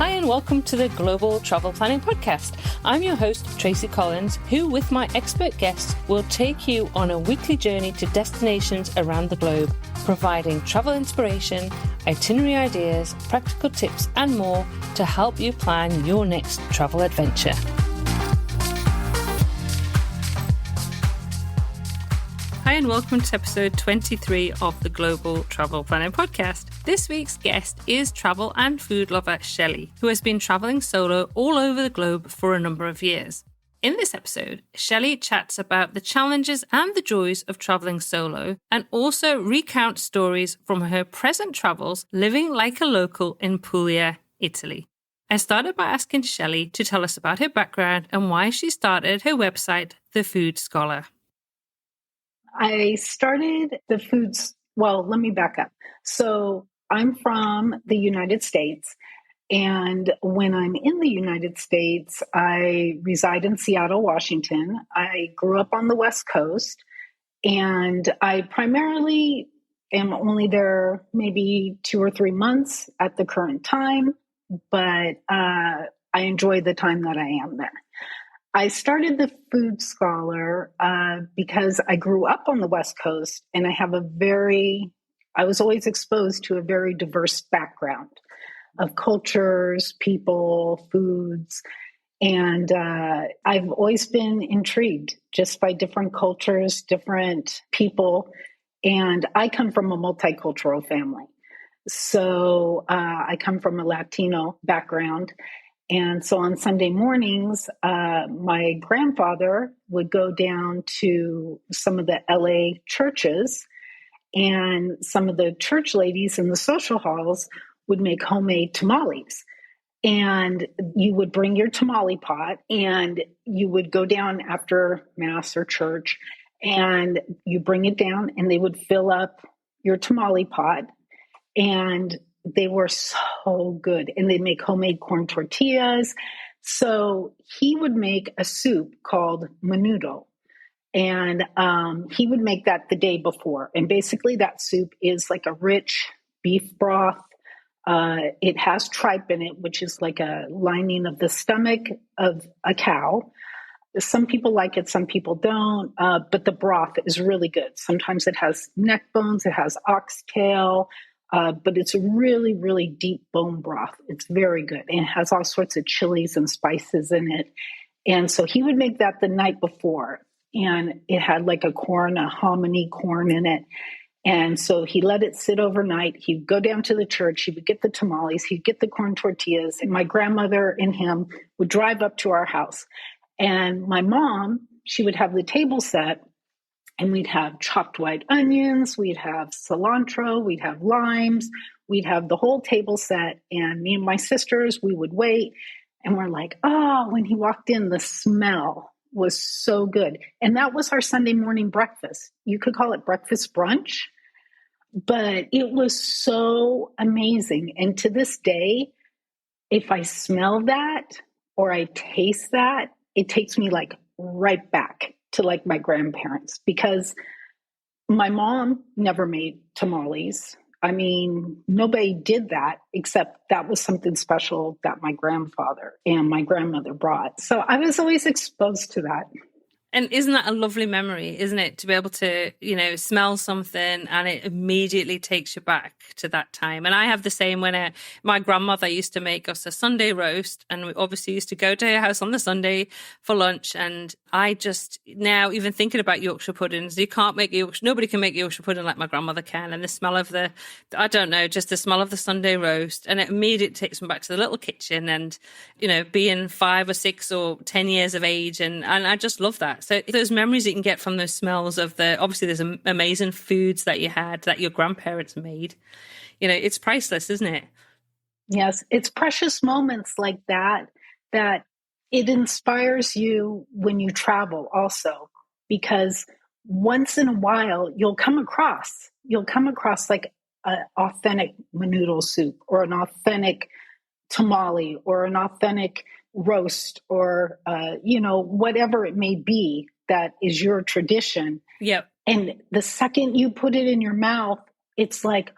Hi and welcome to the Global Travel Planning Podcast. I'm your host, Tracy Collins, who with my expert guests will take you on a weekly journey to destinations around the globe, providing travel inspiration, itinerary ideas, practical tips and more to help you plan your next travel adventure. Hi and welcome to episode 23 of the Global Travel Planning Podcast. This week's guest is travel and food lover Shelly, who has been traveling solo all over the globe for a number of years. In this episode, Shelly chats about the challenges and the joys of traveling solo and also recounts stories from her present travels living like a local in Puglia, Italy. I started by asking Shelly to tell us about her background and why she started her website, The Food Scholar. I started the foods. Well, let me back up. So I'm from the United States. And when I'm in the United States, I reside in Seattle, Washington. I grew up on the West Coast. And I primarily am only there maybe 2 or 3 months at the current time. But I enjoy the time that I am there. I started the Food Scholar because I grew up on the West Coast and I was always exposed to a very diverse background of cultures, people, foods. And I've always been intrigued just by different cultures, different people. And I come from a multicultural family. So I come from a Latino background. And so on Sunday mornings, my grandfather would go down to some of the LA churches, and some of the church ladies in the social halls would make homemade tamales. And you would bring your tamale pot and you would go down after mass or church and you bring it down and they would fill up your tamale pot. And they were so good. And they'd make homemade corn tortillas. So he would make a soup called menudo. And he would make that the day before. And basically that soup is like a rich beef broth. It has tripe in it, which is like a lining of the stomach of a cow. Some people like it, some people don't. But the broth is really good. Sometimes it has neck bones, it has oxtail. But it's a really, really deep bone broth. It's very good. And it has all sorts of chilies and spices in it. And so he would make that the night before. And it had like a hominy corn in it. And so he let it sit overnight. He'd go down to the church. He would get the tamales. He'd get the corn tortillas. And my grandmother and him would drive up to our house. And my mom, she would have the table set. And we'd have chopped white onions, we'd have cilantro, we'd have limes, we'd have the whole table set. And me and my sisters, we would wait. And we're like, oh, when he walked in, the smell was so good. And that was our Sunday morning breakfast. You could call it breakfast brunch, but it was so amazing. And to this day, if I smell that or I taste that, it takes me like right back to like my grandparents, because my mom never made tamales. I mean, nobody did that, except that was something special that my grandfather and my grandmother brought. So I was always exposed to that. And isn't that a lovely memory, isn't it? To be able to, smell something and it immediately takes you back to that time. And I have the same when my grandmother used to make us a Sunday roast, and we obviously used to go to her house on the Sunday for lunch. And I just, now even thinking about Yorkshire puddings, nobody can make Yorkshire pudding like my grandmother can. And the smell of just the smell of the Sunday roast. And it immediately takes me back to the little kitchen and, being 5 or 6 or 10 years of age. And I just love that. So those memories you can get from those smells of obviously there's amazing foods that you had, that your grandparents made, it's priceless, isn't it? Yes. It's precious moments like that it inspires you when you travel also, because once in a while you'll come across like an authentic menudo soup or an authentic tamale or an authentic roast or, whatever it may be that is your tradition. Yep. And the second you put it in your mouth, it's like,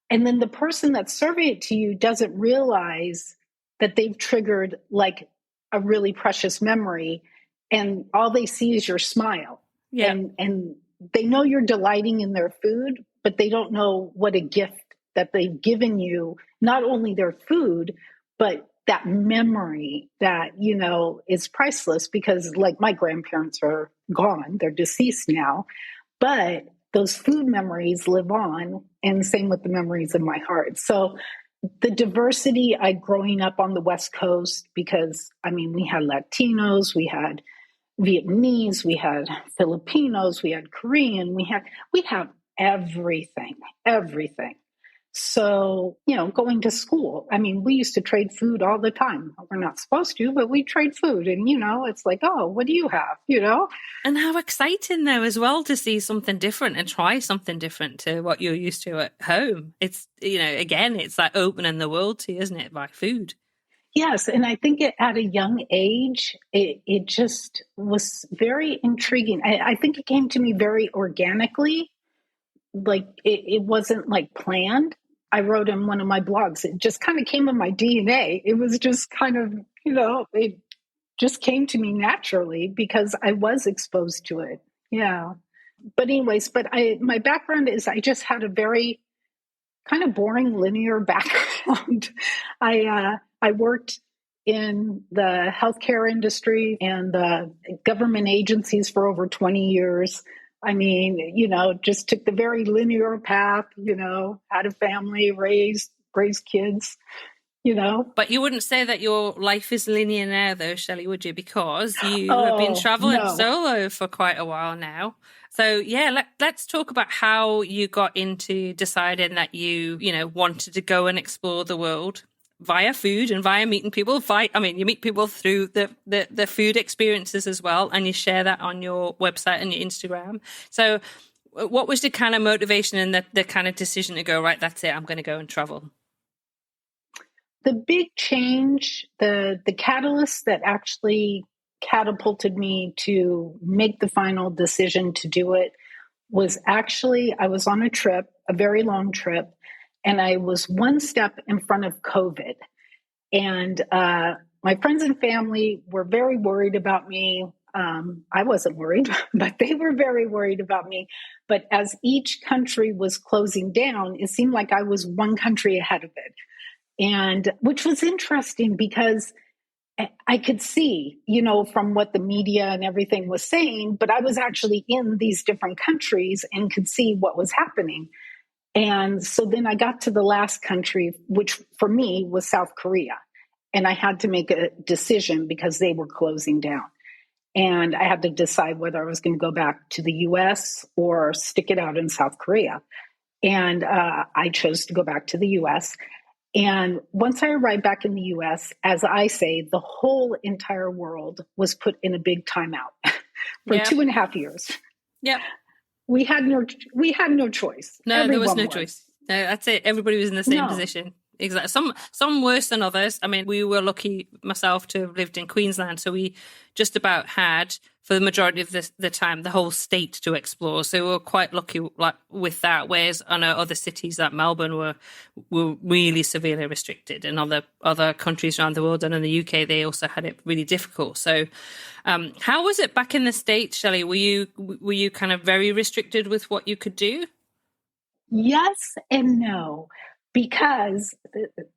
and then the person that's serving it to you doesn't realize that they've triggered like a really precious memory, and all they see is your smile. Yeah. And they know you're delighting in their food, but they don't know what a gift that they've given you, not only their food, but that memory that, you know, is priceless, because like my grandparents are gone, they're deceased now, but those food memories live on, and same with the memories in my heart. So the diversity, I growing up on the West Coast, because I mean, we had Latinos, we had Vietnamese, we had Filipinos, we had Korean, we have everything, everything. So, you know, going to school, I mean, we used to trade food all the time. We're not supposed to, but we trade food. And, you know, it's like, oh, what do you have? You know? And how exciting though as well to see something different and try something different to what you're used to at home. It's, you know, again, it's like opening the world to you, isn't it, by food? Yes. And I think at a young age, it just was very intriguing. I think it came to me very organically. Like it wasn't like planned. I wrote in one of my blogs, it just kind of came in my DNA. It was just kind of, you know, it just came to me naturally because I was exposed to it. Yeah. But anyways, my background is I just had a very kind of boring linear background. I worked in the healthcare industry and the government agencies for over 20 years. I mean, you know, just took the very linear path, you know, had a family, raised kids, you know. But you wouldn't say that your life is linear now, though, Shelley, would you? Because you have been Oh, traveling no. solo for quite a while now. So, yeah, let's talk about how you got into deciding that you know, wanted to go and explore the world via food and via meeting people. I mean, you meet people through the food experiences as well, and you share that on your website and your Instagram. So what was the kind of motivation and the kind of decision to go, right, that's it, I'm going to go and travel? The big change, the catalyst that actually catapulted me to make the final decision to do it was actually I was on a trip, a very long trip, and I was one step in front of COVID. And my friends and family were very worried about me. I wasn't worried, but they were very worried about me. But as each country was closing down, it seemed like I was one country ahead of it. And which was interesting because I could see, you know, from what the media and everything was saying, but I was actually in these different countries and could see what was happening. And so then I got to the last country, which for me was South Korea. And I had to make a decision because they were closing down. And I had to decide whether I was going to go back to the US or stick it out in South Korea. And I chose to go back to the US. And once I arrived back in the US, as I say, the whole entire world was put in a big timeout for 2.5 years. Yep. We had no choice. No, there was no choice. No, that's it. Everybody was in the same position. Exactly. Some worse than others. I mean, we were lucky, myself, to have lived in Queensland, so we just about had, for the majority of the time, the whole state to explore. So we were quite lucky, like, with that. Whereas I know other cities like Melbourne were really severely restricted, and other countries around the world and in the UK, they also had it really difficult. So, how was it back in the States, Shelley? Were you kind of very restricted with what you could do? Yes and no, because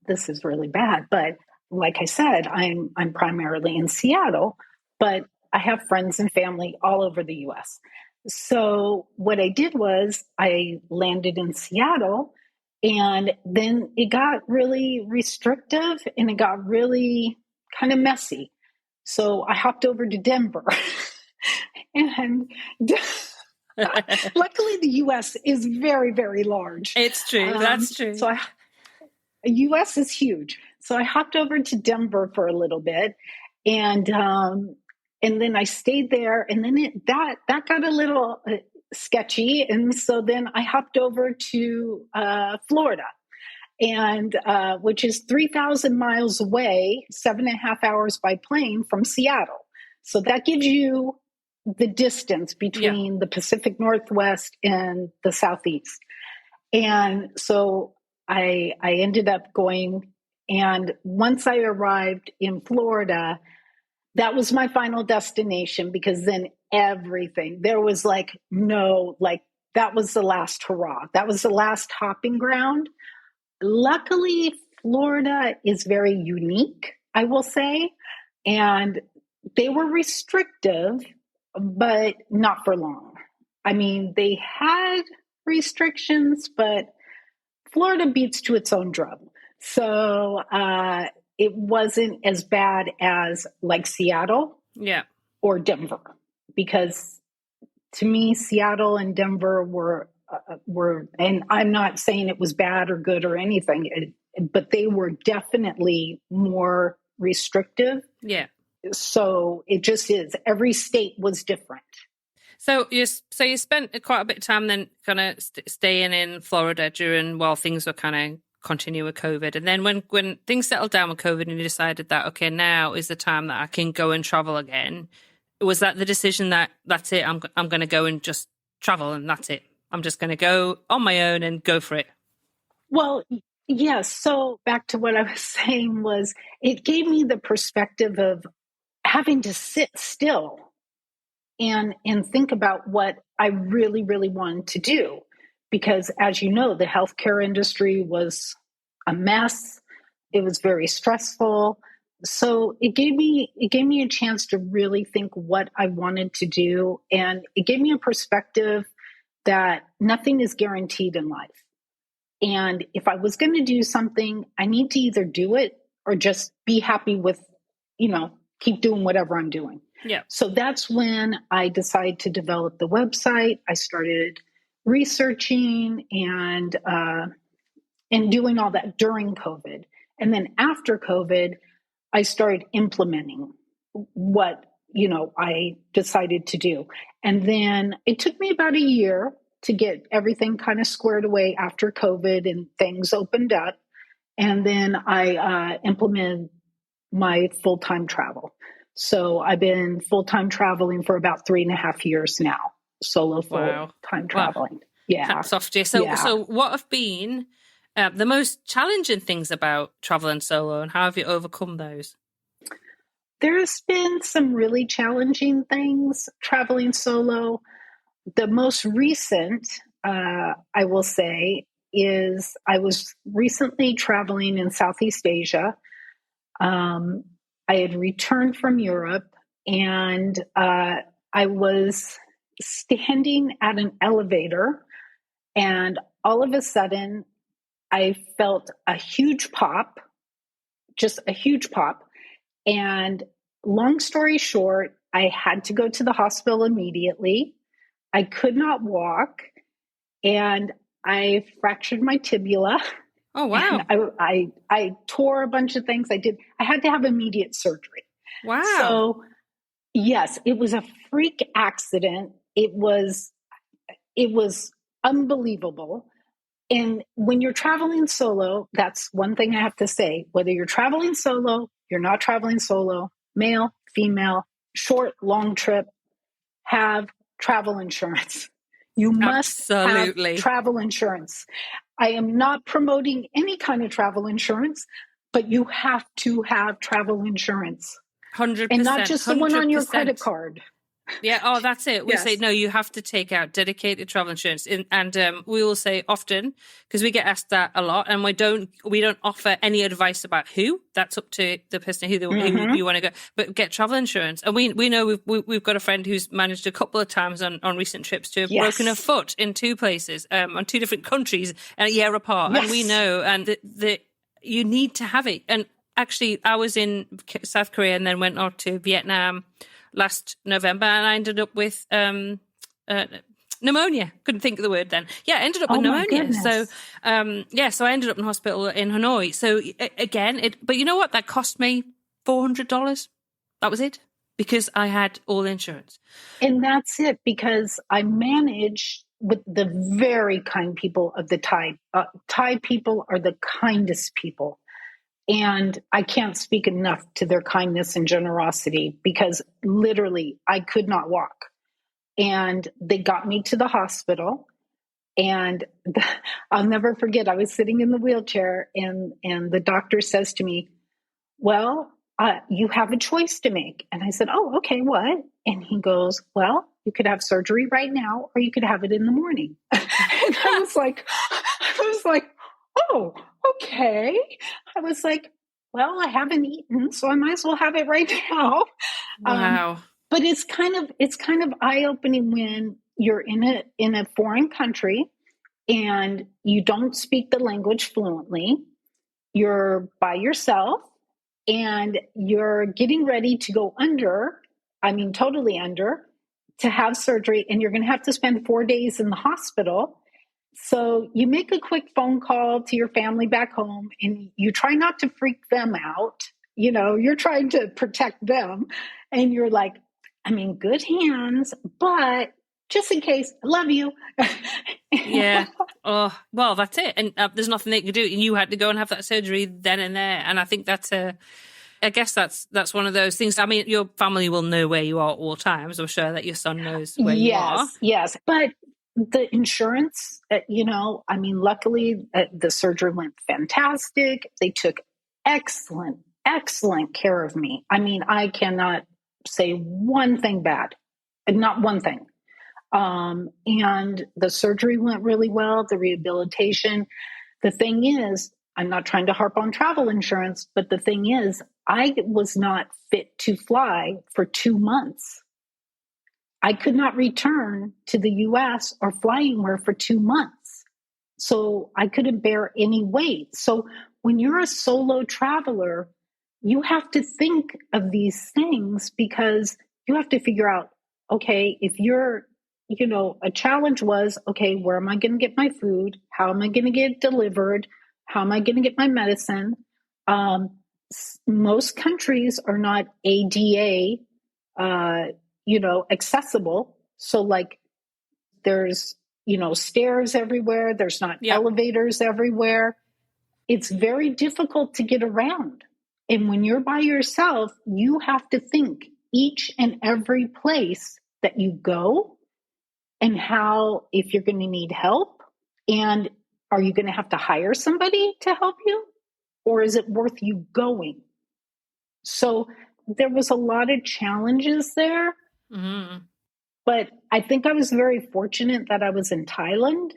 this is really bad. But like I said, I'm primarily in Seattle, but I have friends and family all over the U.S. So what I did was I landed in Seattle, and then it got really restrictive and it got really kind of messy. So I hopped over to Denver, and luckily, the U.S. is very, very large. It's true. That's true. So U.S. is huge. So I hopped over to Denver for a little bit, and then I stayed there, and then that got a little sketchy, and so then I hopped over to Florida, and which is 3,000 miles away, 7.5 hours by plane from Seattle. So that gives you the distance between the Pacific Northwest and the Southeast. And so I ended up going And once I arrived in Florida, that was my final destination, because then everything, there was like, no, like that was the last hurrah. That was the last hopping ground. Luckily, Florida is very unique, I will say. And they were restrictive, but not for long. I mean, they had restrictions, but Florida beats to its own drum. So it wasn't as bad as like Seattle Yeah. or Denver, because to me, Seattle and Denver were, and I'm not saying it was bad or good or anything, but they were definitely more restrictive. Yeah. So it just is. Every state was different. So you spent quite a bit of time then kind of staying in Florida while things were kind of continue with COVID. And then when things settled down with COVID and you decided that, okay, now is the time that I can go and travel again. Was that the decision that that's it? I'm going to go and just travel and that's it. I'm just going to go on my own and go for it. Well, yes. So back to what I was saying was, it gave me the perspective of having to sit still and think about what I really, really wanted to do. Because as you know, the healthcare industry was a mess. It was very stressful. So it gave me a chance to really think what I wanted to do. And it gave me a perspective that nothing is guaranteed in life. And if I was going to do something, I need to either do it or just be happy with, keep doing whatever I'm doing. Yeah. So that's when I decided to develop the website. I started researching and doing all that during COVID. And then after COVID, I started implementing what, I decided to do. And then it took me about a year to get everything kind of squared away after COVID and things opened up. And then I implemented my full-time travel. So I've been full-time traveling for about 3.5 years now, solo full-time traveling. Wow. Yeah. Hats off to you. So what have been the most challenging things about traveling solo, and how have you overcome those? There's been some really challenging things traveling solo. The most recent, I will say, is I was recently traveling in Southeast Asia. I had returned from Europe, and I was standing at an elevator, and all of a sudden I felt a huge pop, just a huge pop. And long story short, I had to go to the hospital immediately. I could not walk, and I fractured my tibia. Oh, wow. And I tore a bunch of things. I had to have immediate surgery. Wow. So yes, it was a freak accident. It was unbelievable. And when you're traveling solo, that's one thing I have to say. Whether you're traveling solo, you're not traveling solo, male, female, short, long trip, have travel insurance. You must have travel insurance. I am not promoting any kind of travel insurance, but you have to have travel insurance. 100%. And not just the 100%. one on your credit card. Yeah. Oh, that's it. We say, no, you have to take out dedicated travel insurance. And we will say often, because we get asked that a lot, and we don't offer any advice about who. That's up to the person who you want to go. But get travel insurance. And we know we've got a friend who's managed a couple of times on recent trips to have broken a foot in 2 places, on 2 different countries, and a year apart. Yes. And we know, and that you need to have it. And actually, I was in South Korea and then went on to Vietnam last November, and I ended up with pneumonia. Couldn't think of the word then. Yeah, I ended up with pneumonia. So, so I ended up in hospital in Hanoi. So again, but you know what? That cost me $400. That was it, because I had all insurance. And that's it, because I managed with the very kind people of the Thai. Thai people are the kindest people. And I can't speak enough to their kindness and generosity, because literally I could not walk. And they got me to the hospital. And I'll never forget, I was sitting in the wheelchair and the doctor says to me, well, you have a choice to make. And I said, oh, okay, what? And he goes, well, you could have surgery right now, or you could have it in the morning. And I was like, oh, okay. I was like, well, I haven't eaten, so I might as well have it right now. Wow. But it's kind of eye-opening when you're in a foreign country and you don't speak the language fluently. You're by yourself and you're getting ready to go under, I mean, totally under, to have surgery, and you're going to have to spend 4 days in the hospital. So you make a quick phone call to your family back home and you try not to freak them out. You know, you're trying to protect them. And you're like, I'm in good hands, but just in case, I love you. Yeah. Oh, well, that's it. And there's nothing they could do. And you had to go and have that surgery then and there. And I think I guess that's one of those things. I mean, your family will know where you are at all times. I'm sure that your son knows where you are. Yes. But the insurance, I mean, luckily the surgery went fantastic. They took excellent, excellent care of me. I mean, I cannot say one thing bad, not one thing. And the surgery went really well, the rehabilitation. The thing is, I'm not trying to harp on travel insurance, but the thing is, I was not fit to fly for 2 months. I could not return to the US or fly anywhere for 2 months. So I couldn't bear any weight. So when you're a solo traveler, you have to think of these things because you have to figure out, okay, if you're, a challenge was, okay, where am I going to get my food? How am I going to get it delivered? How am I going to get my medicine? Most countries are not ADA, accessible. So like there's, stairs everywhere. There's not elevators everywhere. It's very difficult to get around. And when you're by yourself, you have to think each and every place that you go and how, if you're going to need help, and are you going to have to hire somebody to help you? Or is it worth you going? So there was a lot of challenges there. Mm-hmm. But I think I was very fortunate that I was in Thailand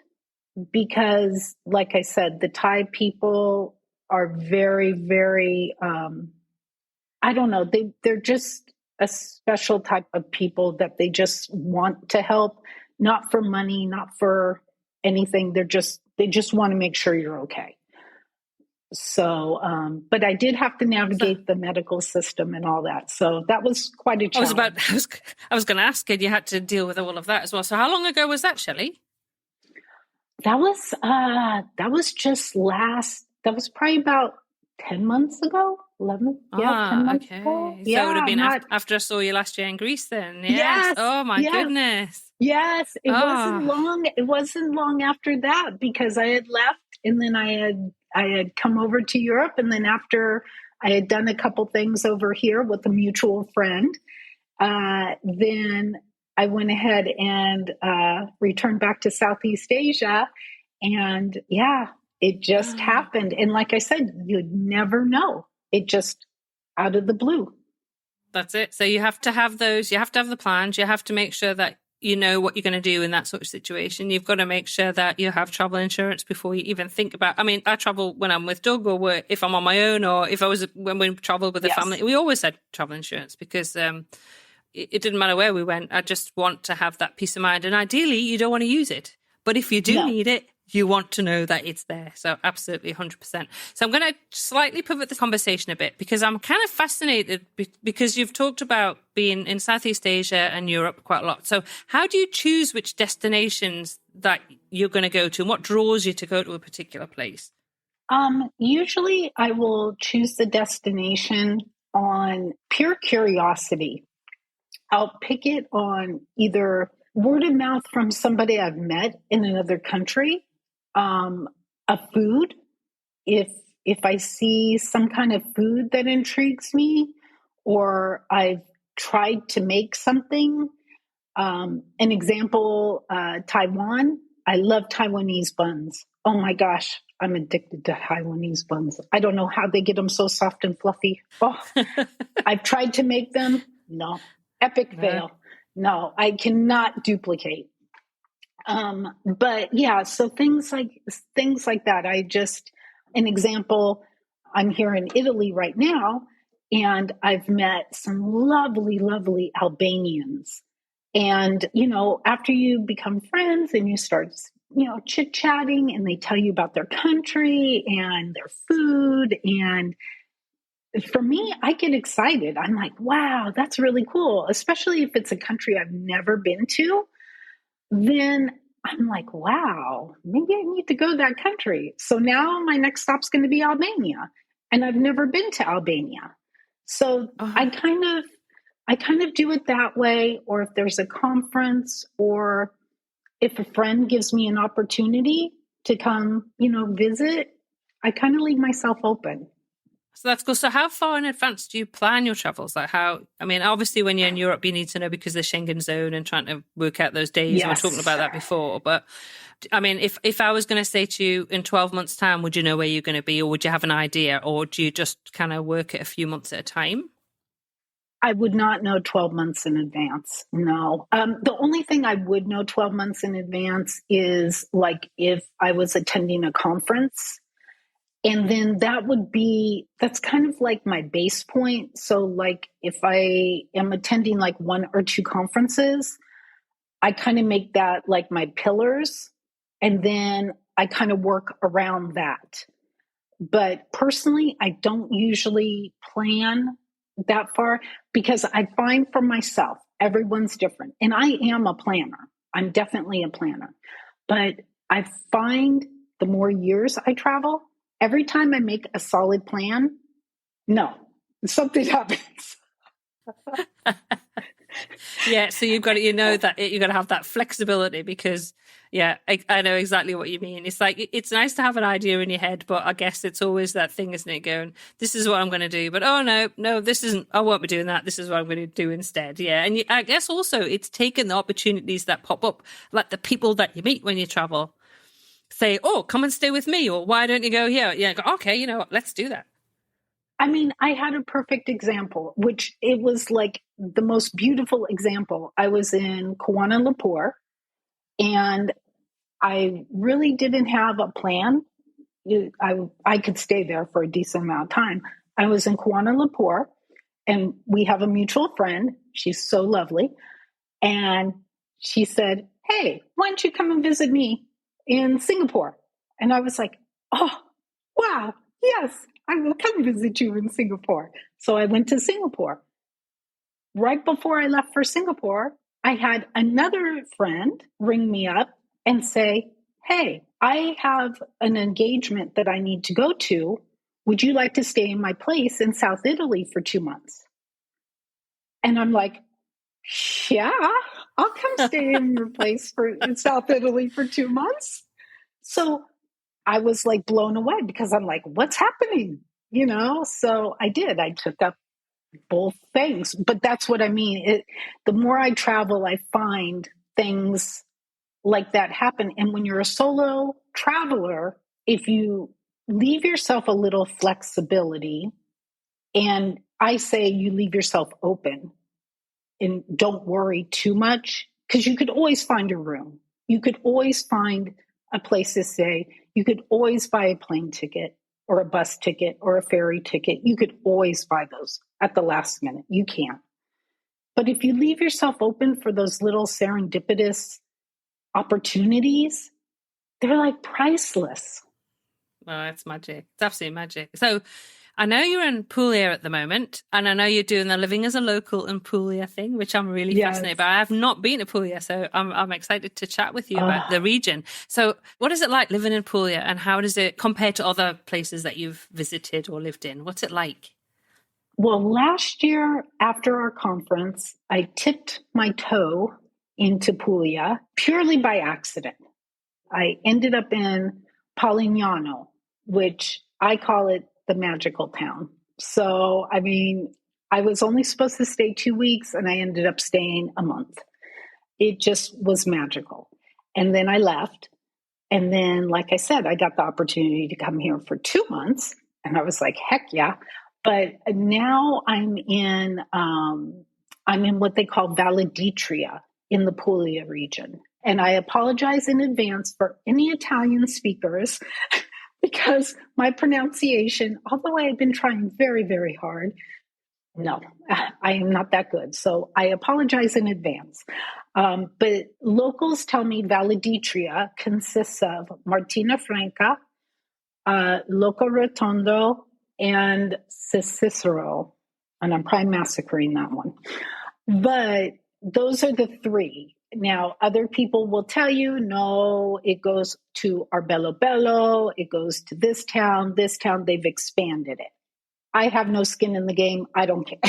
because, like I said, the Thai people are very, very, I don't know, they're just a special type of people that they just want to help, not for money, not for anything. They just want to make sure you're okay. So, but I did have to navigate the medical system and all that. So that was quite a challenge. I was going to ask, and you had to deal with all of that as well. So how long ago was that, Shelley? That was probably about 10 months ago, 11. 10 months ago. So it would have been after I saw you last year in Greece then. Yes. Oh my goodness. Yes. It wasn't long. It wasn't long after that because I had left and then I had come over to Europe. And then after I had done a couple things over here with a mutual friend, then I went ahead and returned back to Southeast Asia. And it just happened. And like I said, you'd never know. It just out of the blue. That's it. So you have to have those, you have to have the plans. You have to make sure that you know what you're going to do in that sort of situation. You've got to make sure that you have travel insurance before you even think about, I mean, I travel when I'm with Doug or if I'm on my own or if I was, when we traveled with the family, we always had travel insurance because it didn't matter where we went. I just want to have that peace of mind. And ideally, you don't want to use it. But if you do need it, you want to know that it's there. So absolutely 100%. So I'm going to slightly pivot the conversation a bit because I'm kind of fascinated because you've talked about being in Southeast Asia and Europe quite a lot. So how do you choose which destinations that you're going to go to and what draws you to go to a particular place? Usually I will choose the destination on pure curiosity. I'll pick it on either word of mouth from somebody I've met in another country, a food. If I see some kind of food that intrigues me, or I've tried to make something. An example, Taiwan. I love Taiwanese buns. Oh my gosh, I'm addicted to Taiwanese buns. I don't know how they get them so soft and fluffy. Oh, I've tried to make them. No, epic No. fail. No, I cannot duplicate. But yeah, so things like that. An example, I'm here in Italy right now, and I've met some lovely, lovely Albanians. And, after you become friends and you start, chit chatting, and they tell you about their country and their food. And for me, I get excited. I'm like, wow, that's really cool, especially if it's a country I've never been to. Then I'm like, wow, maybe I need to go to that country. So now my next stop's going to be Albania, and I've never been to Albania. So Oh. I kind of do it that way. Or if there's a conference, or if a friend gives me an opportunity to come, visit, I kind of leave myself open. So that's good. So how far in advance do you plan your travels? Like obviously when you're in Europe, you need to know because of the Schengen zone and trying to work out those days. And we're talking Yes. about that before. But I mean, if I was going to say to you in 12 months' time, would you know where you're going to be, or would you have an idea, or do you just kind of work it a few months at a time? I would not know 12 months in advance. No. The only thing I would know 12 months in advance is like if I was attending a conference. And then that's kind of like my base point. So, like, if I am attending like one or two conferences, I kind of make that like my pillars. And then I kind of work around that. But personally, I don't usually plan that far because I find for myself, everyone's different. And I am a planner. I'm definitely a planner. But I find the more years I travel, every time I make a solid plan, no, something happens. Yeah, so you've got to, that you've got to have that flexibility because, yeah, I know exactly what you mean. It's like it's nice to have an idea in your head, but I guess it's always that thing, isn't it? Going, this is what I'm going to do, but oh no, this isn't. I won't be doing that. This is what I'm going to do instead. Yeah, and I guess also it's taking the opportunities that pop up, like the people that you meet when you travel. Say, oh, come and stay with me, or why don't you go here? Yeah, go, okay, you know what? Let's do that. I mean, I had a perfect example, which it was like the most beautiful example. I was in Kuala Lumpur, and I really didn't have a plan. I could stay there for a decent amount of time. I was in Kuala Lumpur, and we have a mutual friend. She's so lovely. And she said, hey, why don't you come and visit me in Singapore? And I was like, oh, wow, yes, I will come visit you in Singapore. So I went to Singapore. Right before I left for Singapore, I had another friend ring me up and say, hey, I have an engagement that I need to go to. Would you like to stay in my place in South Italy for 2 months? And I'm like, yeah, I'll come stay in your place in South Italy for 2 months. So I was like blown away because I'm like, what's happening? So I did. I took up both things. But that's what I mean. The more I travel, I find things like that happen. And when you're a solo traveler, if you leave yourself a little flexibility, and I say you leave yourself open and don't worry too much, because you could always find a room. You could always find a place to stay. You could always buy a plane ticket or a bus ticket or a ferry ticket. You could always buy those at the last minute. You can. But if you leave yourself open for those little serendipitous opportunities, they're like priceless. Oh, it's magic. It's absolutely magic. So I know you're in Puglia at the moment, and I know you're doing the living as a local in Puglia thing, which I'm really fascinated by. I have not been to Puglia, so I'm excited to chat with you about the region. So what is it like living in Puglia, and how does it compare to other places that you've visited or lived in? What's it like? Well, last year after our conference, I tipped my toe into Puglia purely by accident. I ended up in Polignano, which I call it the magical town. So, I mean, I was only supposed to stay 2 weeks and I ended up staying a month. It just was magical. And then I left. And then, like I said, I got the opportunity to come here for 2 months, and I was like, heck yeah. But now I'm in what they call Valedictoria in the Puglia region. And I apologize in advance for any Italian speakers because my pronunciation, although I have been trying very, very hard, no, I am not that good. So I apologize in advance. But locals tell me Valedictoria consists of Martina Franca, Loco Rotondo, and Cicero. And I'm probably massacring that one. But those are the three. Now, other people will tell you, no, it goes to Arbello Bello, it goes to this town, they've expanded it. I have no skin in the game. I don't care.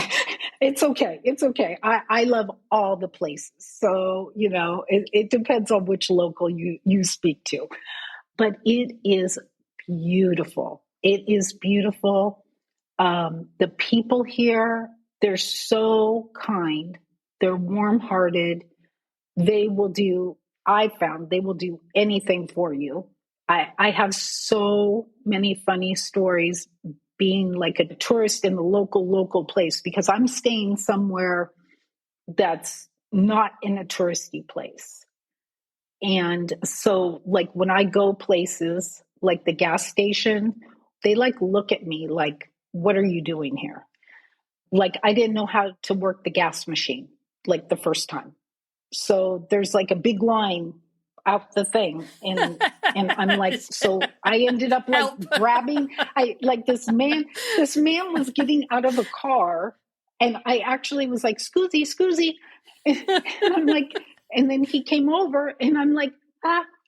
It's okay. It's okay. I love all the places. So, it depends on which local you speak to. But it is beautiful. It is beautiful. The people here, they're so kind. They're warm-hearted. They will do anything for you. I have so many funny stories being like a tourist in the local place because I'm staying somewhere that's not in a touristy place. And so like when I go places like the gas station, they like look at me like, what are you doing here? Like I didn't know how to work the gas machine like the first time. So there's like a big line out the thing and I'm like, so I ended up like grabbing, this man was getting out of a car and I actually was like, Scoozy. And I'm like, and then he came over and I'm like,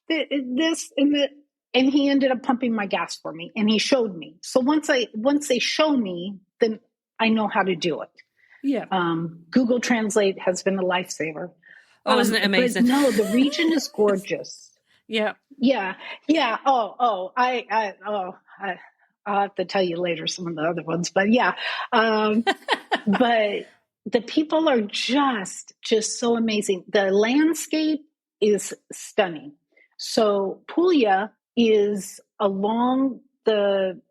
this and that. And he ended up pumping my gas for me and he showed me. So once they show me, then I know how to do it. Yeah. Google Translate has been a lifesaver. Oh, isn't it amazing? But no, the region is gorgeous. Yeah. Oh, I'll have to tell you later some of the other ones, but yeah. But the people are just so amazing. The landscape is stunning. So Puglia is along it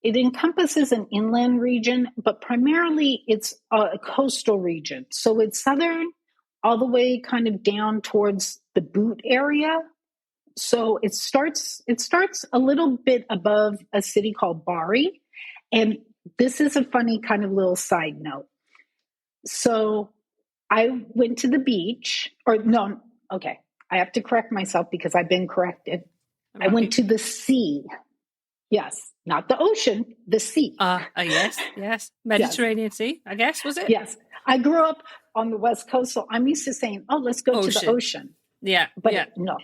encompasses an inland region, but primarily it's a coastal region. So it's southern all the way kind of down towards the boot area. So it starts a little bit above a city called Bari. And this is a funny kind of little side note. So I went to the beach, I have to correct myself because I've been corrected. Right. I went to the sea. Yes, not the ocean, the sea. Yes. Mediterranean Sea, I guess, was it? Yes. I grew up on the West Coast, so I'm used to saying, let's go to the ocean. Yeah. But no,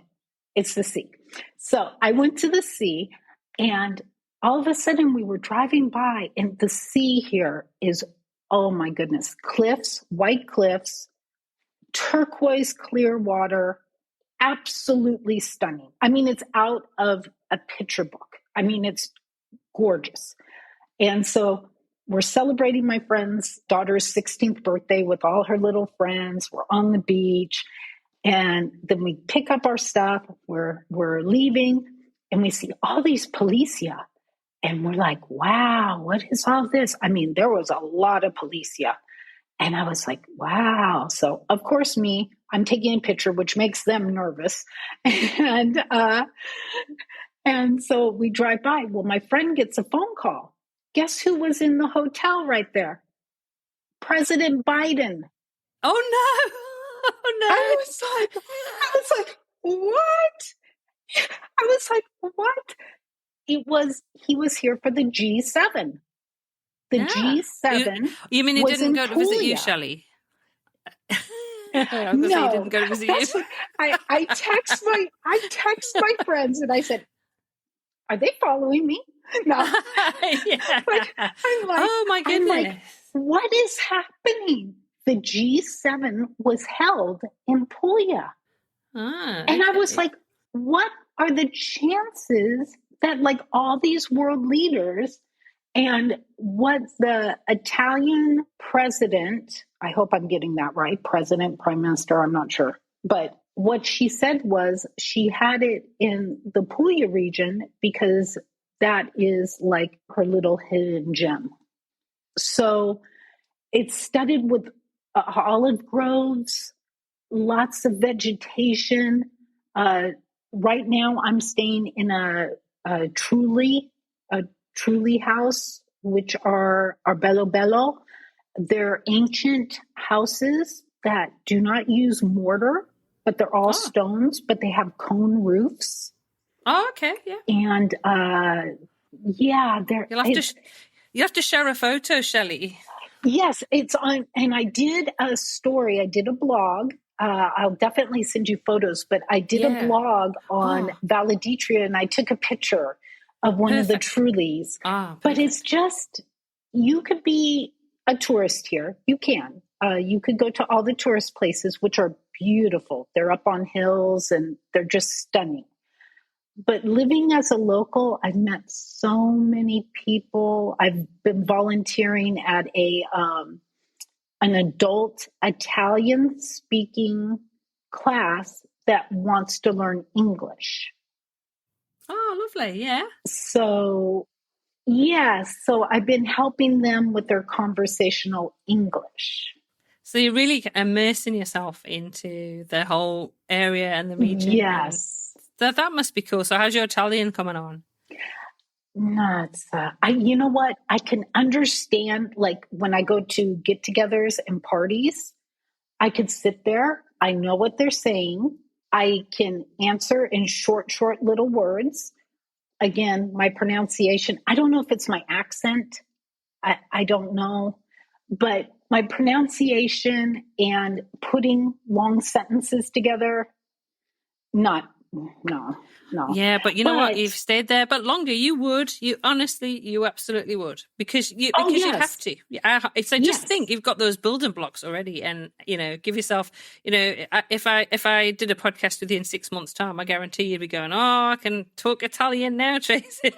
it's the sea. So I went to the sea, and all of a sudden we were driving by, and the sea here is, oh my goodness, cliffs, white cliffs, turquoise clear water, absolutely stunning. I mean, it's out of a picture book. I mean, it's gorgeous. And so we're celebrating my friend's daughter's 16th birthday with all her little friends. We're on the beach. And then we pick up our stuff. We're leaving and we see all these policia. And we're like, wow, what is all this? I mean, there was a lot of policia. And I was like, wow. So of course I'm taking a picture, which makes them nervous. And so we drive by. Well, my friend gets a phone call. Guess who was in the hotel right there? President Biden. Oh, no. Oh, no. I was like, what? I was like, what? He was here for the G7. The G7. You mean he didn't go to visit you, Shelly? I was no, he didn't go to visit you. I text my friends and I said, are they following me? No. Yeah. But I'm like, oh my goodness. I'm like, what is happening? The G7 was held in Puglia. And I was like, what are the chances that like all these world leaders and what the Italian president, I hope I'm getting that right, president, prime minister, I'm not sure, but what she said was she had it in the Puglia region because that is like her little hidden gem. So it's studded with olive groves, lots of vegetation. Uh, right now, I'm staying in a truly a truly house, which are bello bello. They're ancient houses that do not use mortar, but they're all Oh, stones, but they have cone roofs. oh, okay, yeah. And yeah, there You'll have to it's you have to share a photo, Shelley. yes, it's on. And I did a story. I did a blog. I'll definitely send you photos, but I did a Yeah. blog on Oh, Valedictory and I took a picture of one of the perfect. Trulies. Ah, But it's perfect. just, you could be a tourist here. You can. You could go to all the tourist places, which are beautiful. They're up on hills and they're just stunning. But living as a local, I've met so many people. I've been volunteering at a an adult Italian speaking class that wants to learn English. Oh, lovely. Yeah. So, yes, so I've been helping them with their conversational English. So you're really immersing yourself into the whole area and the region, and Yes. that must be cool. So how's your Italian coming on? Nuts. You know what? I can understand, like, when I go to get togethers and parties, I could sit there. I know what they're saying. I can answer in short little words. Again, my pronunciation, I don't know if it's my accent. I don't know. But my pronunciation and putting long sentences together, not, no, no. Yeah, but you know what? But, You've stayed there, but longer. You would. You honestly, you absolutely would, oh, because you'd have yes, to. Yeah, so just think, yes. you've got those building blocks already, and give yourself. If I did a podcast with you in 6 months' time, I guarantee you'd be going, "Oh, I can talk Italian now, Tracy,"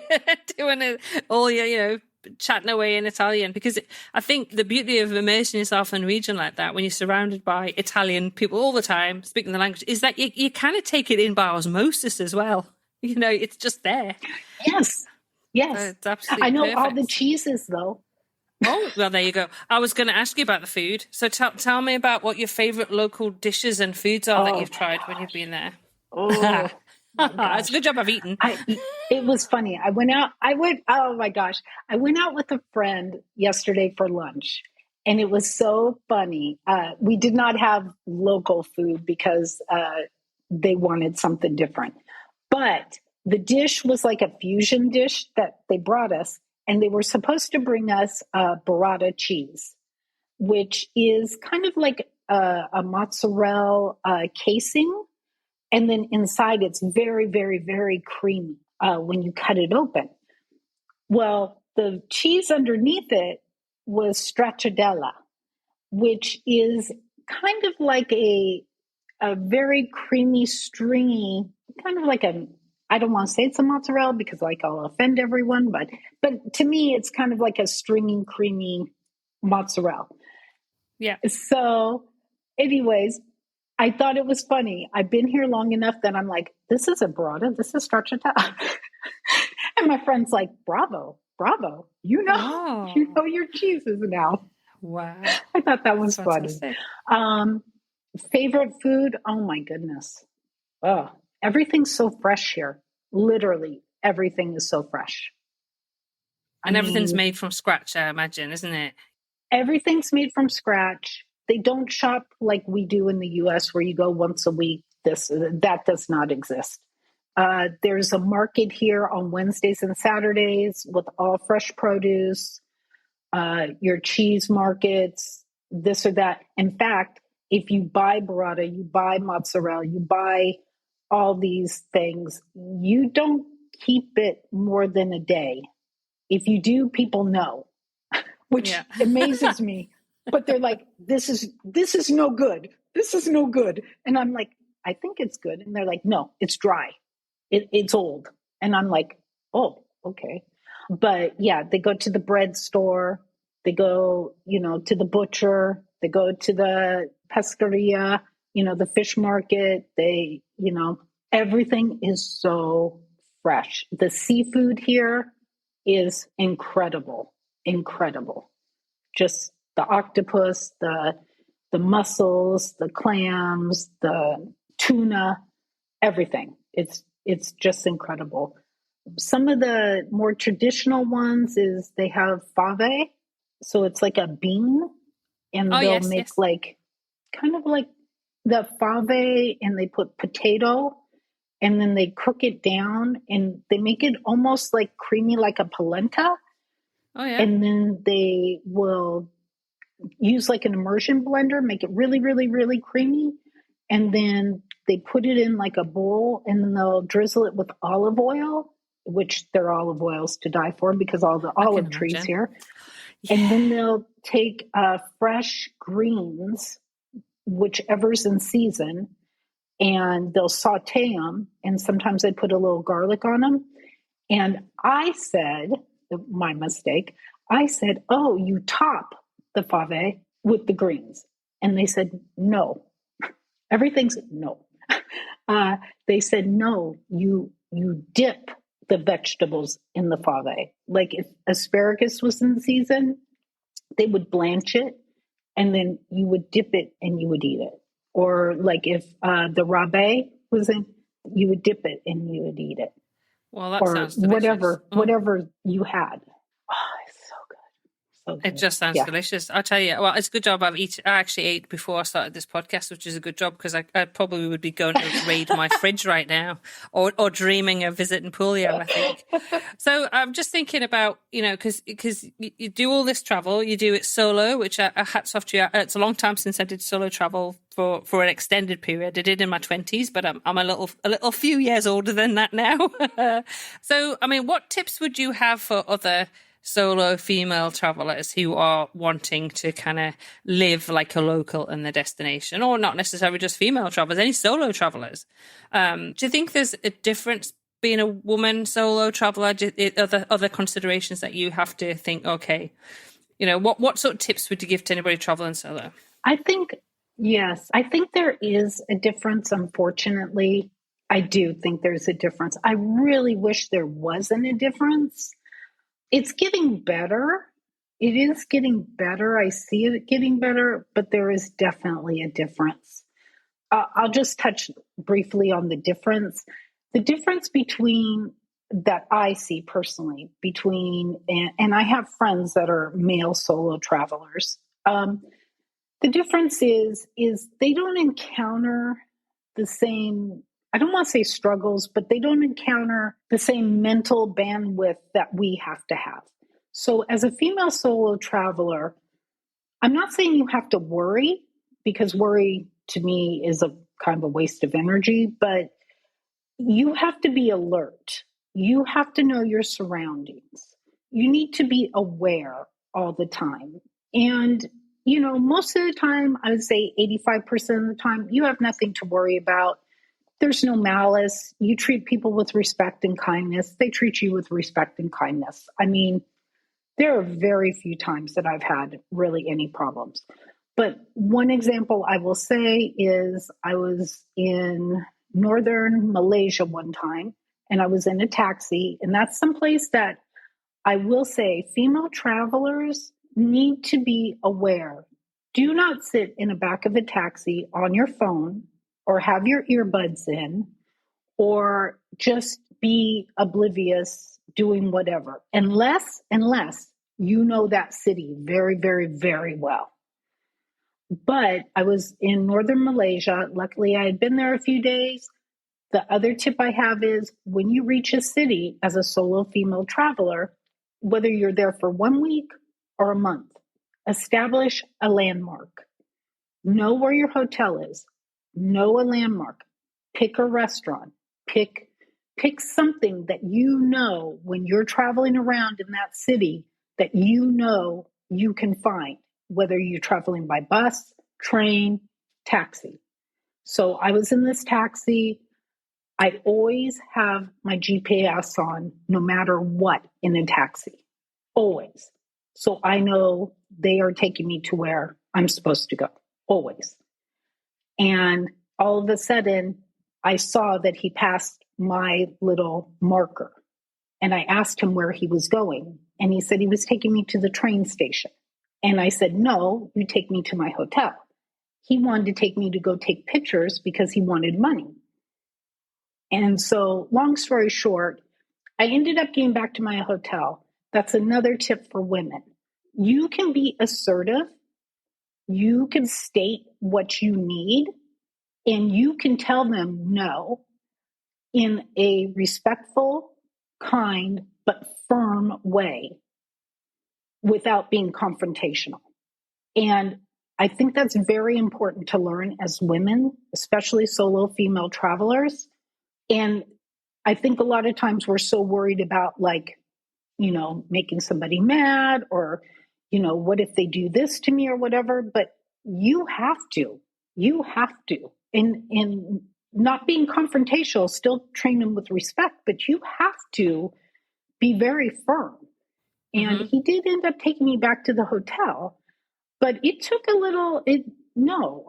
doing it all your, chatting away in Italian, because I think the beauty of immersing yourself in a region like that, when you're surrounded by Italian people all the time speaking the language, is that you kind of take it in by osmosis as well. It's just there. Yes, So yes. it's I absolutely know all the perfect. cheeses, though. Oh, well, there you go. I was going to ask you about the food. So tell me about what your favorite local dishes and foods are that Oh you've my tried when you've gosh. been there. Oh my It's a gosh. good job I've eaten. I it was funny. I went out. I went. Oh my gosh. I went out with a friend yesterday for lunch, and it was so funny. We did not have local food because they wanted something different. But the dish was like a fusion dish that they brought us, and they were supposed to bring us burrata cheese, which is kind of like a mozzarella casing, and then inside it's very, very, very creamy when you cut it open. Well, the cheese underneath it was stracciatella, which is kind of like a very creamy, stringy, kind of like a, I don't want to say it's a mozzarella because like I'll offend everyone, but to me it's kind of like a stringy, creamy mozzarella. Yeah. So, anyways, I thought it was funny. I've been here long enough that I'm like, this is a burrata, this is stracciatella. And my friend's like, bravo, bravo. You Oh, know your cheeses now. wow. I thought that That's was funny. fantastic. Um, favorite food? Oh my goodness. Oh, everything's so fresh here. Literally, everything is so fresh. I And everything's mean, made from scratch, I imagine, isn't it? everything's made from scratch. They don't shop like we do in the US where you go once a week. That does not exist. There's a market here on Wednesdays and Saturdays with all fresh produce, your cheese markets, this or that. In fact, if you buy burrata, you buy mozzarella, you buy all these things, you don't keep it more than a day. If you do, people know, which Yeah. amazes me. But they're like, this is no good. This is no good. And I'm like, I think it's good. And they're like, no, it's dry. It's old. And I'm like, oh, okay. But yeah, they go to the bread store. They go, to the butcher. They go to the pescaria. the fish market, everything is so fresh. The seafood here is incredible, incredible. Just the octopus, the mussels, the clams, the tuna, everything. It's just incredible. Some of the more traditional ones is they have fave, so it's like a bean, and Oh, they'll yes, make yes. like kind of like the fave, and they put potato, and then they cook it down, and they make it almost like creamy, like a polenta, Oh, yeah. and then they will use like an immersion blender, make it really, really, really creamy, and then they put it in like a bowl, and then they'll drizzle it with olive oil, which their olive oils to die for because all the I can olive trees imagine. here. And Yeah. then they'll take fresh greens, whichever's in season, and they'll saute them. And sometimes they put a little garlic on them. And I said, my mistake, I said, oh, you top the fave with the greens. And they said, no. Everything's no. They said, no, you dip the vegetables in the fave. Like if asparagus was in season, they would blanch it and then you would dip it and you would eat it. Or like if the rabe was in, you would dip it and you would eat it. Well, that Or sounds delicious. Oh. whatever you had. Oh, it's so good. So It good. just sounds Yeah. delicious. I'll tell you. Well, it's a good job I actually ate before I started this podcast, which is a good job because I probably would be going to raid my fridge right now, or dreaming of visiting Puglia, I think. So I'm just thinking about, because you do all this travel, you do it solo, which hats off to you. It's a long time since I did solo travel for an extended period. I did in my 20s, but I'm a little few years older than that now. So, I mean, what tips would you have for other solo female travelers who are wanting to kind of live like a local in the destination, or not necessarily just female travelers, any solo travelers? Do you think there's a difference being a woman solo traveler? Other considerations that you have to think, okay, what sort of tips would you give to anybody traveling solo? I think, yes, I think there is a difference. Unfortunately, I do think there's a difference. I really wish there wasn't a difference. It's getting better. It is getting better. I see it getting better, but there is definitely a difference. I'll just touch briefly on the difference. The difference between that I see personally between, and I have friends that are male solo travelers. The difference is they don't encounter the same, I don't want to say struggles, but they don't encounter the same mental bandwidth that we have to have. So as a female solo traveler, I'm not saying you have to worry, because worry to me is a kind of a waste of energy, but you have to be alert. You have to know your surroundings. You need to be aware all the time. And, most of the time, I would say 85% of the time, you have nothing to worry about. There's no malice. You treat people with respect and kindness. They treat you with respect and kindness. I mean, there are very few times that I've had really any problems. But one example I will say is I was in northern Malaysia one time, and I was in a taxi, and that's someplace that I will say female travelers need to be aware. Do not sit in the back of a taxi on your phone or have your earbuds in or just be oblivious doing whatever, unless you know that city very, very, very well. But I was in northern Malaysia. Luckily, I had been there a few days. The other tip I have is when you reach a city as a solo female traveler, whether you're there for 1 week or a month, establish a landmark. Know where your hotel is. Know a landmark. Pick a restaurant. Pick something that when you're traveling around in that city that you can find, whether you're traveling by bus, train, taxi. So I was in this taxi. I always have my GPS on no matter what in a taxi, always. So I know they are taking me to where I'm supposed to go, always. And all of a sudden, I saw that he passed my little marker. And I asked him where he was going. And he said he was taking me to the train station. And I said, no, you take me to my hotel. He wanted to take me to go take pictures because he wanted money. And so, long story short, I ended up getting back to my hotel. That's another tip for women. You can be assertive. You can state what you need, and you can tell them no in a respectful, kind, but firm way without being confrontational. And I think that's very important to learn as women, especially solo female travelers. And I think a lot of times we're so worried about, like, making somebody mad, or, what if they do this to me or whatever. But you have to, and not being confrontational, still train them with respect, but you have to be very firm. And he did end up taking me back to the hotel, but it took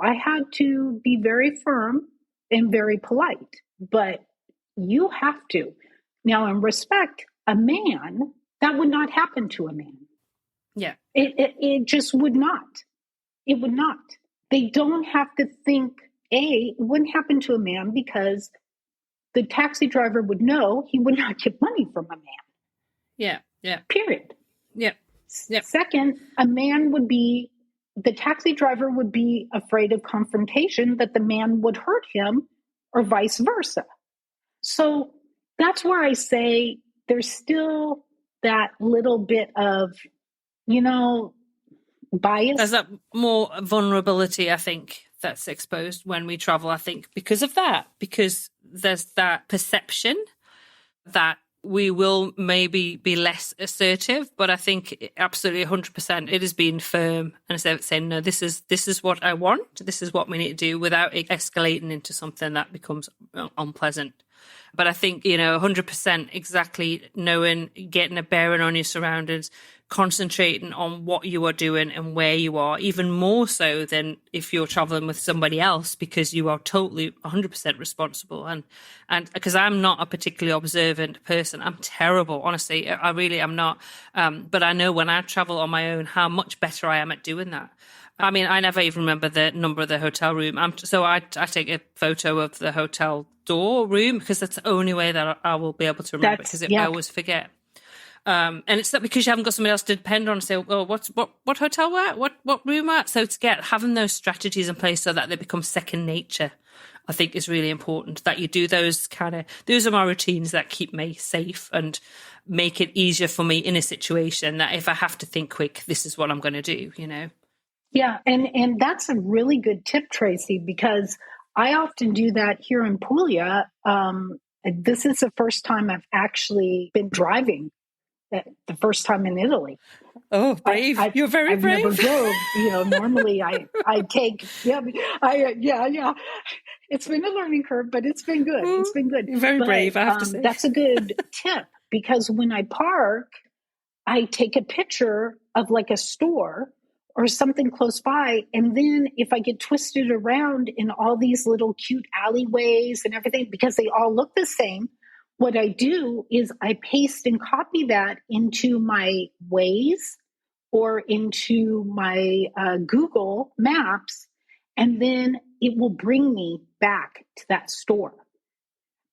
I had to be very firm and very polite, but you have to. Now, in respect, a man, that would not happen to a man. Yeah. It just would not. It would not. They don't have to think, it wouldn't happen to a man because the taxi driver would know he would not get money from a man. Yeah. Yeah. Period. Yeah. Yeah. Second, the taxi driver would be afraid of confrontation, that the man would hurt him, or vice versa. So that's where I say there's still that little bit of, bias. There's that more vulnerability, I think, that's exposed when we travel, I think, because of that, because there's that perception that we will maybe be less assertive, but I think absolutely 100% it has been firm and saying, no, this is what I want. This is what we need to do, without it escalating into something that becomes unpleasant. But I think, 100% exactly knowing, getting a bearing on your surroundings, concentrating on what you are doing and where you are, even more so than if you're traveling with somebody else, because you are totally 100% responsible. And because I'm not a particularly observant person, I'm terrible, honestly, I really am not. But I know when I travel on my own, how much better I am at doing that. I mean, I never even remember the number of the hotel room. So I take a photo of the hotel door room, because that's the only way that I will be able to remember, because I always forget. And it's not because you haven't got somebody else to depend on and say, well, what hotel we're at? What room we're at? So having those strategies in place so that they become second nature, I think is really important, that you do those are my routines that keep me safe and make it easier for me in a situation that if I have to think quick, this is what I'm going to do, Yeah. And that's a really good tip, Tracy, because I often do that here in Puglia. This is the first time I've actually been driving. The first time in Italy. Oh, brave! You're very brave. I've never drove. Normally I take. Yeah. It's been a learning curve, but it's been good. It's been good. You're very brave, I have to say. That's a good tip, because when I park, I take a picture of like a store or something close by. And then if I get twisted around in all these little cute alleyways and everything, because they all look the same, what I do is I paste and copy that into my Waze or into my Google Maps, and then it will bring me back to that store.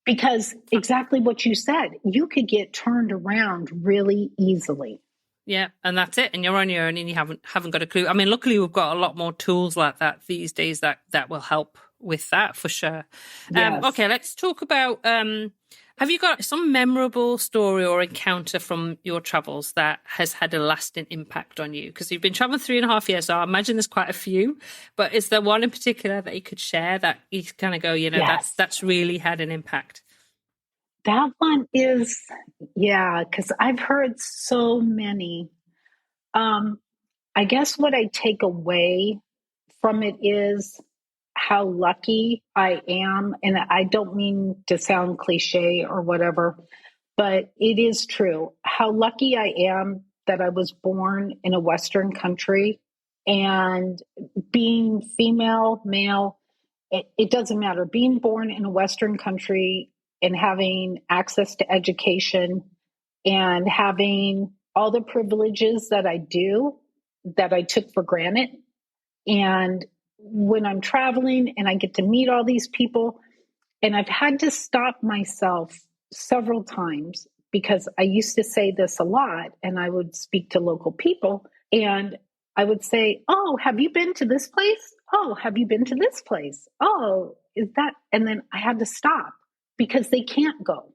Because exactly what you said, you could get turned around really easily. Yeah, and that's it. And you're on your own and you haven't got a clue. I mean, luckily we've got a lot more tools like that these days that will help with that for sure. Yes. Okay, let's talk about, have you got some memorable story or encounter from your travels that has had a lasting impact on you? Because you've been traveling 3.5 years, so I imagine there's quite a few, but is there one in particular that you could share that you kind of go, Yes. that's really had an impact? That one is, because I've heard so many. I guess what I take away from it is how lucky I am. And I don't mean to sound cliche or whatever, but it is true. How lucky I am that I was born in a Western country, and being female, male, it doesn't matter. Being born in a Western country and having access to education and having all the privileges that I do, that I took for granted. And when I'm traveling and I get to meet all these people, and I've had to stop myself several times because I used to say this a lot, and I would speak to local people and I would say, "Oh, have you been to this place? Oh, have you been to this place? Oh, is that?" And then I had to stop because they can't go.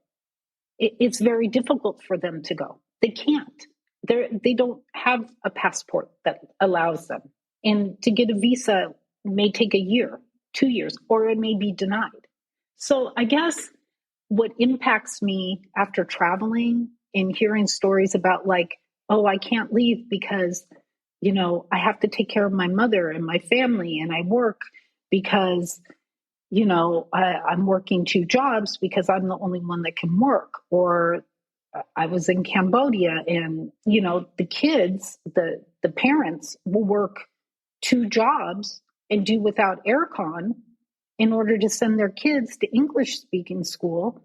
It's very difficult for them to go. They can't. They don't have a passport that allows them. And to get a visa may take a year, 2 years, or it may be denied. So I guess what impacts me after traveling and hearing stories about like, oh, I can't leave because, I have to take care of my mother and my family and I work because, I'm working two jobs because I'm the only one that can work. Or I was in Cambodia and, the kids, the parents will work two jobs and do without aircon in order to send their kids to English speaking school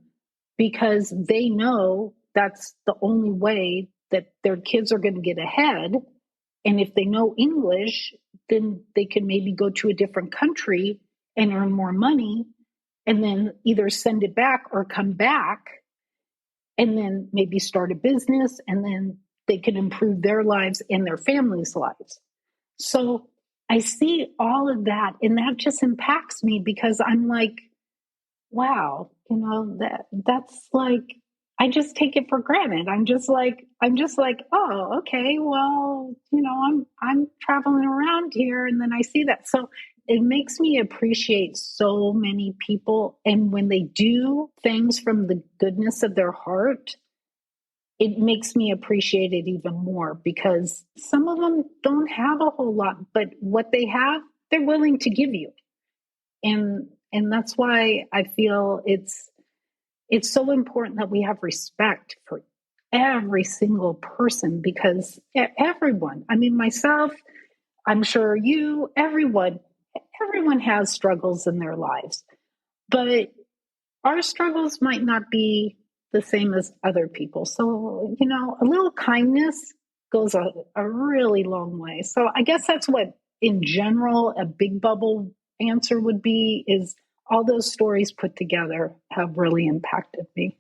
because they know that's the only way that their kids are going to get ahead. And if they know English, then they can maybe go to a different country and earn more money and then either send it back or come back and then maybe start a business and then they can improve their lives and their families' lives. So I see all of that and that just impacts me because I'm like, wow, that's like, I just take it for granted. I'm just like, oh, okay, well, I'm traveling around here and then I see that. So it makes me appreciate so many people. And when they do things from the goodness of their heart, it makes me appreciate it even more because some of them don't have a whole lot, but what they have, they're willing to give you. And that's why I feel it's so important that we have respect for every single person because everyone, I mean, myself, I'm sure you, everyone has struggles in their lives, but our struggles might not be the same as other people. So, a little kindness goes a really long way. So I guess that's what, in general, a big bubble answer would be is all those stories put together have really impacted me.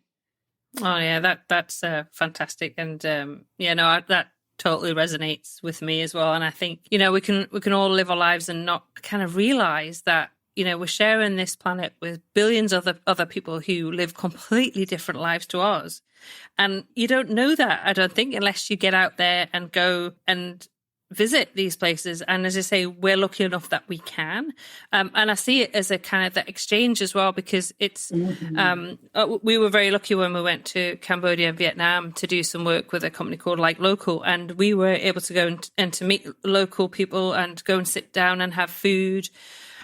Oh yeah, that's fantastic, and that totally resonates with me as well. And I think we can all live our lives and not kind of realize that we're sharing this planet with billions of other people who live completely different lives to ours, and you don't know that, I don't think, unless you get out there and go and visit these places. And as I say, we're lucky enough that we can. And I see it as a kind of that exchange as well, because it's, we were very lucky when we went to Cambodia and Vietnam to do some work with a company called Like Local. And we were able to go and to meet local people and go and sit down and have food.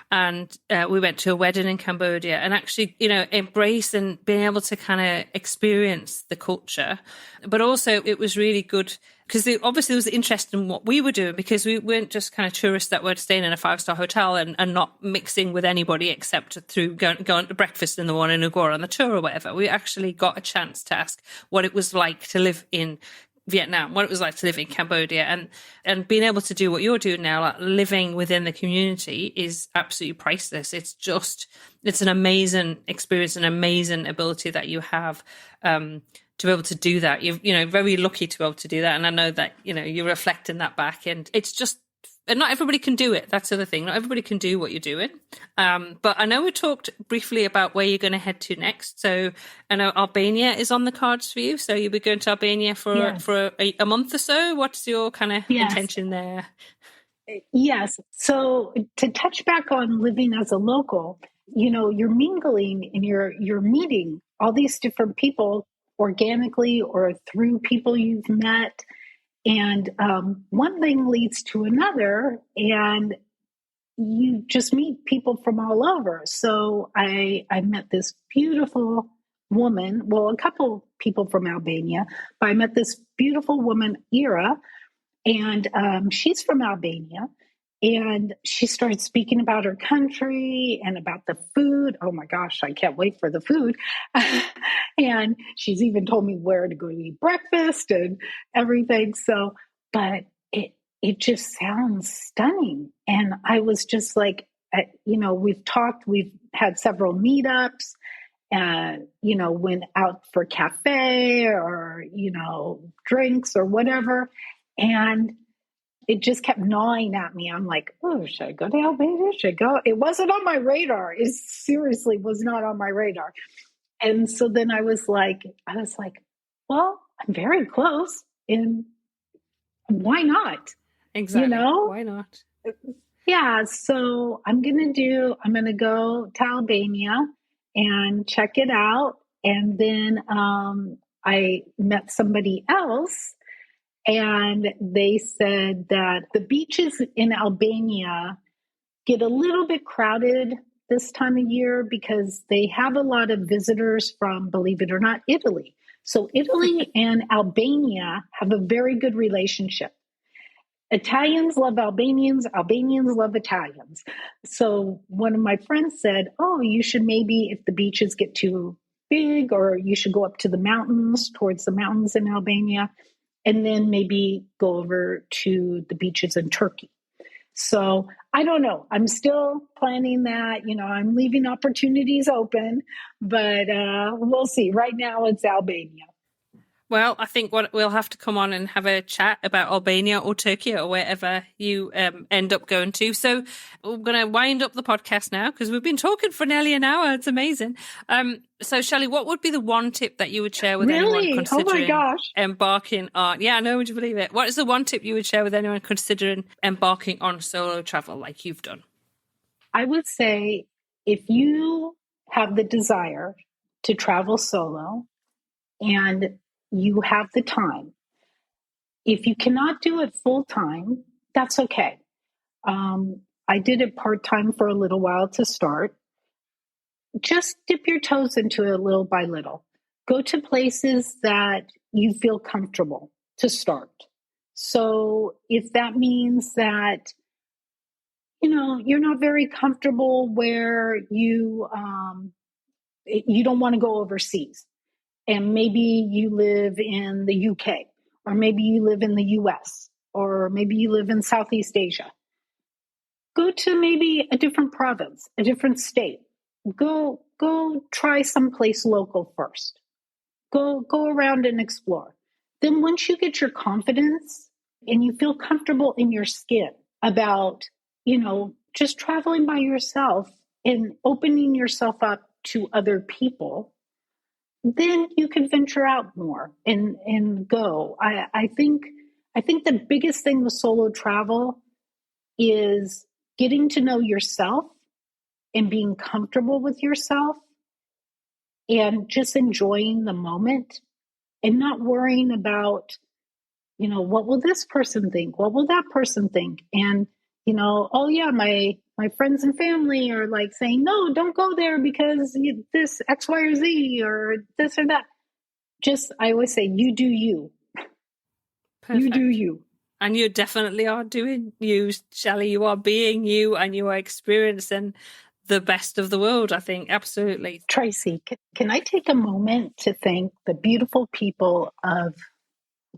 And we went to a wedding in Cambodia and actually, embrace and being able to kind of experience the culture. But also it was really good because obviously there was interest in what we were doing, because we weren't just kind of tourists that were staying in a 5-star hotel and not mixing with anybody except through going to breakfast in the morning and go on the tour or whatever. We actually got a chance to ask what it was like to live in Vietnam, what it was like to live in Cambodia, and being able to do what you're doing now, like living within the community, is absolutely priceless. It's an amazing experience, an amazing ability that you have to be able to do that. You're very lucky to be able to do that, and I know that you're reflecting that back, and it's just. And not everybody can do it. That's the other thing. Not everybody can do what you're doing. But I know we talked briefly about where you're going to head to next. So I know Albania is on the cards for you. So you'll be going to Albania for a month or so. What's your kind of intention there? Yes. So to touch back on living as a local, you're mingling and you're meeting all these different people organically or through people you've met. And one thing leads to another, and you just meet people from all over. So I met this beautiful woman, well, a couple people from Albania, but I met this beautiful woman, Ira, and she's from Albania. And she started speaking about her country and about the food. Oh my gosh, I can't wait for the food. And she's even told me where to go to eat breakfast and everything. So, but it just sounds stunning. And I was just like, we've had several meetups, went out for cafe or, drinks or whatever. And it just kept gnawing at me. I'm like, oh, should I go to Albania? Should I go? It wasn't on my radar. It seriously was not on my radar. And so then I was like, well, I'm very close. And why not? Exactly. Why not? Yeah. So I'm going to go to Albania and check it out. And then I met somebody else, and they said that the beaches in Albania get a little bit crowded this time of year because they have a lot of visitors from, believe it or not, Italy. So Italy and Albania have a very good relationship. Italians love Albanians, Albanians love Italians. So one of my friends said, oh, you should maybe, if the beaches get too big, or you should go up to the mountains, towards the mountains in Albania, and then maybe go over to the beaches in Turkey. So I don't know. I'm still planning that. I'm leaving opportunities open, but we'll see. Right now it's Albania. Well, I think we'll have to come on and have a chat about Albania or Turkey or wherever you end up going to. So we're going to wind up the podcast now because we've been talking for nearly an hour. It's amazing. So, Shelly, what would be the one tip that you would share with anyone considering embarking on? Yeah, I know. Would you believe it? What is the one tip you would share with anyone considering embarking on solo travel like you've done? I would say if you have the desire to travel solo and you have the time, if you cannot do it full time, that's okay. I did it part time for a little while to start. Just dip your toes into it little by little. Go to places that you feel comfortable to start. So if that means that, you're not very comfortable where you don't want to go overseas, and maybe you live in the UK, or maybe you live in the US, or maybe you live in Southeast Asia. Go to maybe a different province, a different state. Go try someplace local first. Go around and explore. Then once you get your confidence and you feel comfortable in your skin about, just traveling by yourself and opening yourself up to other people, then you can venture out more and go. I think the biggest thing with solo travel is getting to know yourself and being comfortable with yourself and just enjoying the moment and not worrying about, what will this person think? What will that person think? And, oh yeah, my friends and family are like saying, no, don't go there because this X, Y, or Z or this or that. Just, I always say, you do you. Perfect. You do you. And you definitely are doing you, Shelly. You are being you and you are experiencing the best of the world, I think. Absolutely. Tracy, can I take a moment to thank the beautiful people of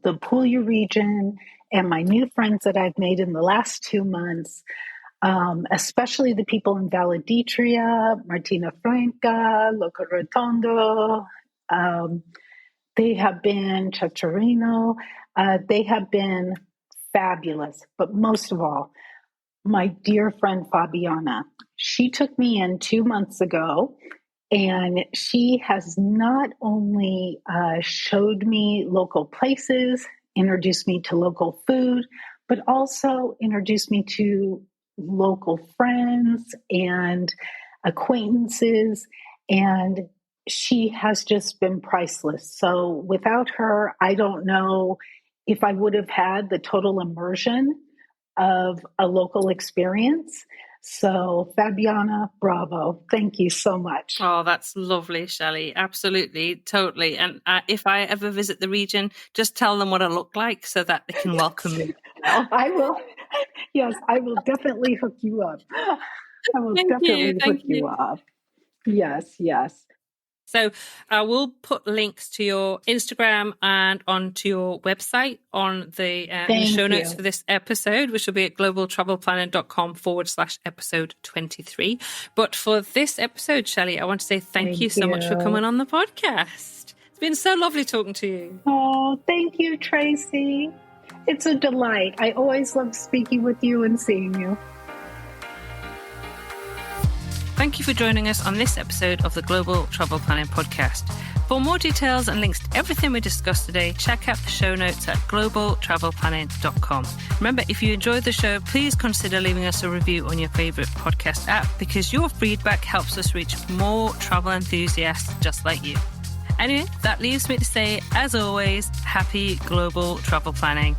the Pulia region and my new friends that I've made in the last 2 months, especially the people in Valeditria, Martina Franca, Loco Rotondo. They have been Chacherino. They have been fabulous. But most of all, my dear friend Fabiana. She took me in 2 months ago, and she has not only showed me local places, introduced me to local food, but also introduced me to local friends and acquaintances. And she has just been priceless. So without her, I don't know if I would have had the total immersion of a local experience. So Fabiana, bravo. Thank you so much. Oh, that's lovely, Shelly. Absolutely. Totally. And if I ever visit the region, just tell them what I look like so that they can welcome me. I will. Yes, I will definitely hook you up. I will Thank you. definitely hook Thank you you. up. Yes, yes. So I will put links to your Instagram and onto your website on the show Thank notes you. for this episode, which will be at globaltravelplanning.com/episode 23. But for this episode, Shelly, I want to say thank you Thank so much for you. coming on the podcast. It's been so lovely talking to you. Oh, thank you, Tracy. It's a delight. I always love speaking with you and seeing you. Thank you for joining us on this episode of the Global Travel Planning Podcast. For more details and links to everything we discussed today, check out the show notes at globaltravelplanning.com. Remember, if you enjoyed the show, please consider leaving us a review on your favorite podcast app because your feedback helps us reach more travel enthusiasts just like you. Anyway, that leaves me to say, as always, happy global travel planning.